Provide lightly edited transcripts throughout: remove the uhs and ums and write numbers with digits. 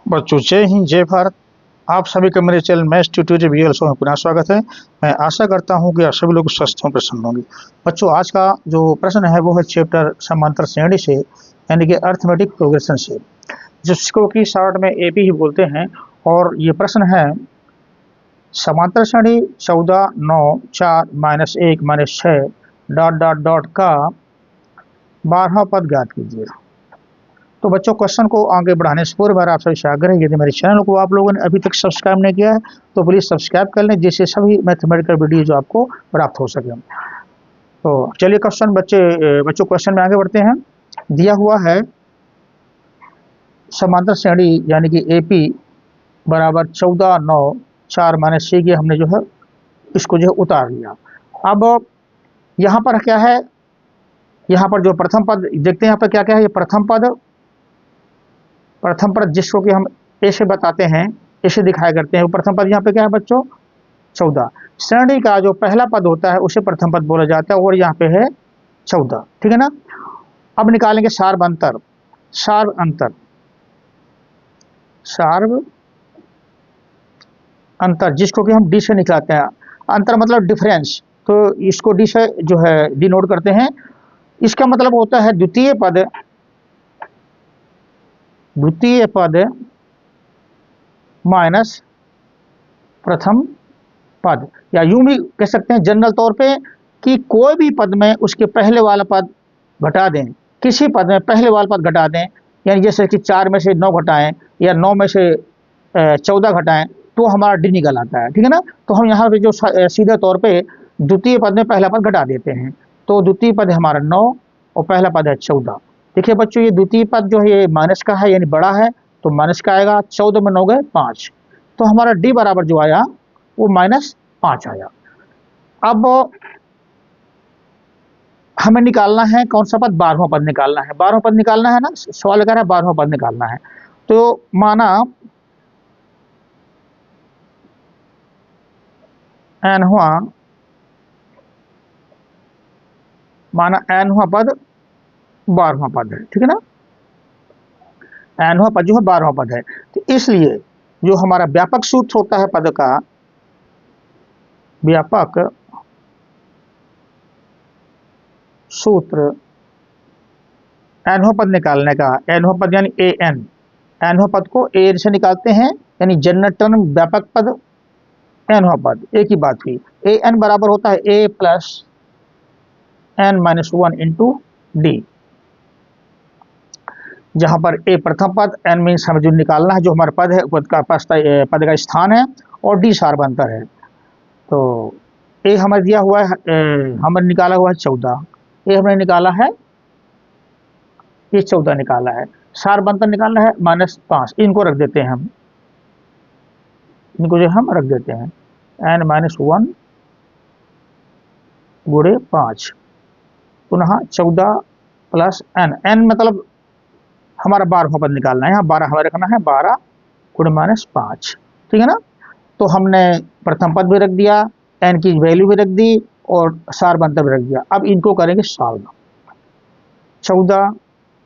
बच्चों जय हिंद जय भारत। आप सभी का मेरे channel maths tutorial video show में पुनः स्वागत है। मैं आशा करता हूं कि आप सभी लोग स्वस्थ हों, प्रसन्न होंगे। बच्चों आज का जो प्रश्न है वो है चैप्टर समांतर श्रेणी से, यानी कि अर्थमेटिक प्रोग्रेशन से, जिसको कि शॉर्ट में एपी ही बोलते हैं। और ये प्रश्न है समांतर श्रेणी 14, 9, 4, -1, -6 डॉट डॉट डॉट का 12वां पद ज्ञात कीजिए। तो बच्चों क्वेश्चन को आगे बढ़ाने से पूर्व आप सभी से आग्रह है, यदि मेरे चैनल को आप लोगों ने अभी तक सब्सक्राइब नहीं किया है तो प्लीज़ सब्सक्राइब कर लें, जिससे सभी मैथमेटिकल वीडियो जो आपको प्राप्त हो सके। तो चलिए बच्चों क्वेश्चन में आगे बढ़ते हैं। दिया हुआ है समांतर श्रेणी यानी कि एपी बराबर 14, 9, 4 -6 की हमने जो है इसको जो है उतार लिया। अब यहाँ पर क्या है, यहाँ पर जो प्रथम पद देखते हैं, यहाँ पर क्या क्या है, ये प्रथम पद जिसको कि हम ए से बताते हैं, ए से दिखाया करते हैं, वो प्रथम पद यहाँ पे क्या है बच्चों 14। श्रेणी का जो पहला पद होता है उसे प्रथम पद बोला जाता है और यहाँ पे है 14, ठीक है ना। अब निकालेंगे सार्व अंतर जिसको कि हम डी से निकालते हैं। अंतर मतलब डिफरेंस, तो इसको डी से जो है डिनोट करते हैं। इसका मतलब होता है द्वितीय पद माइनस प्रथम पद, या यूं भी कह सकते हैं जनरल तौर पे कि कोई भी पद में उसके पहले वाला पद घटा दें, किसी पद में पहले वाला पद घटा दें, यानी जैसे कि 4 में से 9 घटाएं या 9 में से 14 घटाएं तो हमारा डी निकल आता है, ठीक है ना। तो हम यहाँ पे जो सीधे तौर पे द्वितीय पद में पहला पद घटा देते हैं, तो द्वितीय पद हमारा 9 और पहला पद है 14। देखिए बच्चों ये द्वितीय पद जो है ये माइनस का है, यानी बड़ा है, तो माइनस का आएगा। 14 में 9 गए 5, तो हमारा डी बराबर जो आया वो -5 आया। अब हमें निकालना है कौन सा पद, 12वां पद निकालना है। 12वां पद निकालना है ना, सवाल कर रहा है 12वां पद निकालना है। तो माना एनवां पद 12वां पद है, ठीक है ना। एनवां पद जो है 12वां पद है, तो इसलिए जो हमारा व्यापक सूत्र होता है पद का, व्यापक सूत्र एनवां पद निकालने का, एनवां पद यानी एनवां पद को ए से निकालते हैं, यानी जनरल टर्म व्यापक पद एनवां पद, एक ही बात हुई। ए एन बराबर होता है ए प्लस एन -1 इंटू डी, जहां पर ए प्रथम पद, एन मीन्स हमें जो निकालना है जो हमारा पद है, पद का स्थान है, और डी सार्व अंतर है। तो ए हमें दिया हुआ है, हमने निकाला हुआ है 14, ए हमने निकाला है, ये 14 निकाला है। सार्व अंतर निकालना है -5, इनको रख देते हैं हम, इनको जो हम रख देते हैं n -1 गुणे 5, पुनः 14 प्लस n मतलब हमारा 12वां पद निकालना है, यहाँ 12 हमें रखना है, 12 गुणे -5, ठीक है ना। तो हमने प्रथम पद भी रख दिया, n की वैल्यू भी रख दी और सार्व अंतर भी रख दिया। अब इनको करेंगे सॉल्व। 14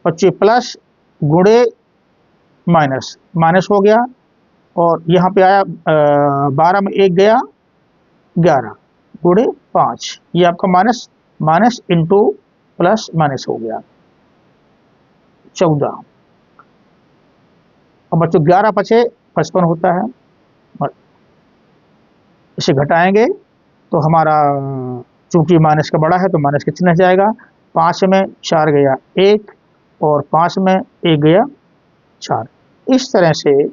25 प्लस गुणे माइनस हो गया, और यहाँ पे आया 12 में 1 गया 11 गुणे 5, ये आपका माइनस इंटू प्लस माइनस हो गया 14। अब बच्चों 11 5 55 होता है, इसे घटाएंगे तो हमारा चूंकि माइनस का बड़ा है तो माइनस का चिन्ह जाएगा। 5 में 4 गया 1 और 5 में 1 गया 4। इस तरह से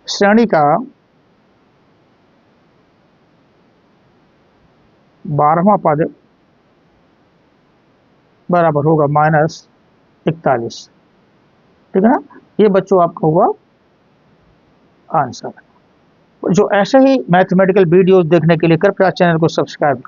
श्रेणी का 12वां पद बराबर होगा -41, ठीक है ना। ये बच्चों आपका हुआ आंसर। जो ऐसे ही मैथमेटिकल वीडियोस देखने के लिए कृपया चैनल को सब्सक्राइब करें।